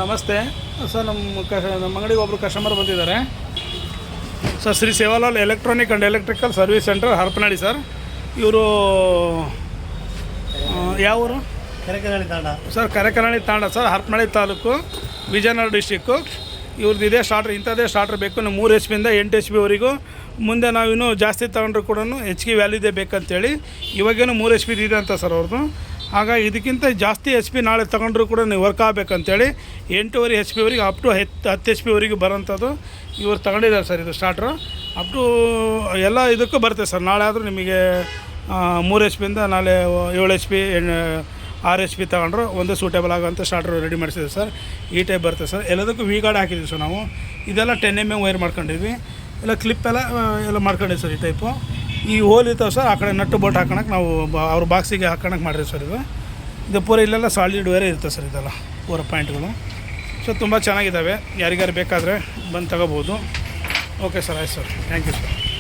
ನಮಸ್ತೆ ಸರ್. ನಮ್ಮ ಅಂಗಡಿಗೆ ಒಬ್ಬರು ಕಸ್ಟಮರ್ ಬಂದಿದ್ದಾರೆ sir. Shri Sevalal electronic and electrical service centre Harapanahalli sir. ಇವರು ಯಾವ ಊರು? Karekanahalli Tanda sir. Karekanahalli Tanda sir, Harapanahalli taluk, Vijayanagara district. ಇವ್ರದ್ದು ಇದೇ ಸ್ಟಾರ್ಟ್ರ್, ಇಂಥದ್ದೇ ಸ್ಟಾರ್ಟ್ರ್ ಬೇಕು. ನಾವು 3 HP ಇಂದ 8 HP ವರೆಗೂ. ಮುಂದೆ ನಾವಿನ್ನೂ ಜಾಸ್ತಿ ತೊಗೊಂಡ್ರು ಕೂಡ ಹೆಚ್ಚಿಗೆ ವ್ಯಾಲ್ಯೂದೇ ಬೇಕಂತೇಳಿ ಇವಾಗೇನು 3 HP ಇದೆ ಅಂತ ಸರ್ ಅವ್ರದ್ದು. ಹಾಗಾಗಿ ಇದಕ್ಕಿಂತ ಜಾಸ್ತಿ HP ನಾಳೆ ತೊಗೊಂಡ್ರು ಕೂಡ ನೀವು ವರ್ಕ್ ಆಗಬೇಕಂತೇಳಿ 8.5 HP ವರೆಗೆ ಅಪ್ ಟು 10 HP ವರೆಗೂ ಬರೋಂಥದ್ದು ಇವ್ರು ತಗೊಂಡಿದ್ದಾರೆ ಸರ್. ಇದು ಸ್ಟಾರ್ಟ್ರು ಅಪ್ ಟು ಎಲ್ಲ ಇದಕ್ಕೂ ಬರುತ್ತೆ ಸರ್. ನಾಳೆ ಆದರೂ ನಿಮಗೆ 3 HP ಇಂದ ನಾಳೆ 7 HP 6 HP ತೊಗೊಂಡ್ರು ಒಂದೇ ಸೂಟೇಬಲ್ ಆಗೋಂಥ ಸ್ಟಾರ್ಟ್ರು ರೆಡಿ ಮಾಡಿಸಿದ್ವಿ ಸರ್. ಈ ಟೈಪ್ ಬರುತ್ತೆ ಸರ್. ಎಲ್ಲದಕ್ಕೂ ವಿ ಗಾರ್ಡ್ ಹಾಕಿದ್ವಿ ಸರ್ ನಾವು. ಇದೆಲ್ಲ 10 mm ವೈರ್ ಮಾಡ್ಕೊಂಡಿದ್ವಿ. ಎಲ್ಲ ಕ್ಲಿಪ್ ಎಲ್ಲ ಮಾಡ್ಕೊಂಡಿವಿ ಸರ್. ಈ ಟೈಪು ಈ ಹೋಲ್ ಇರ್ತಾವೆ ಸರ್. ಆ ಕಡೆ ನಟ್ಟು ಬೋಟ್ ಹಾಕೋಣಕ್ಕೆ ನಾವು ಅವ್ರ ಬಾಕ್ಸಿಗೆ ಹಾಕೋಣಕ್ಕೆ ಮಾಡಿರಿ ಸರ್. ಇದು ಪೂರ ಇಲ್ಲೆಲ್ಲ ಸಾಲಿಡ್ ವೇರೇ ಇರ್ತದೆ ಸರ್. ಇದೆಲ್ಲ ಪೂರ ಪಾಯಿಂಟ್ಗಳು. ಸೊ ತುಂಬ ಚೆನ್ನಾಗಿದ್ದಾವೆ. ಯಾರಿಗಾರು ಬೇಕಾದರೆ ಬಂದು ತಗೋಬೋದು. Okay sir. ಆಯ್ತು ಸರ್. Thank you sir.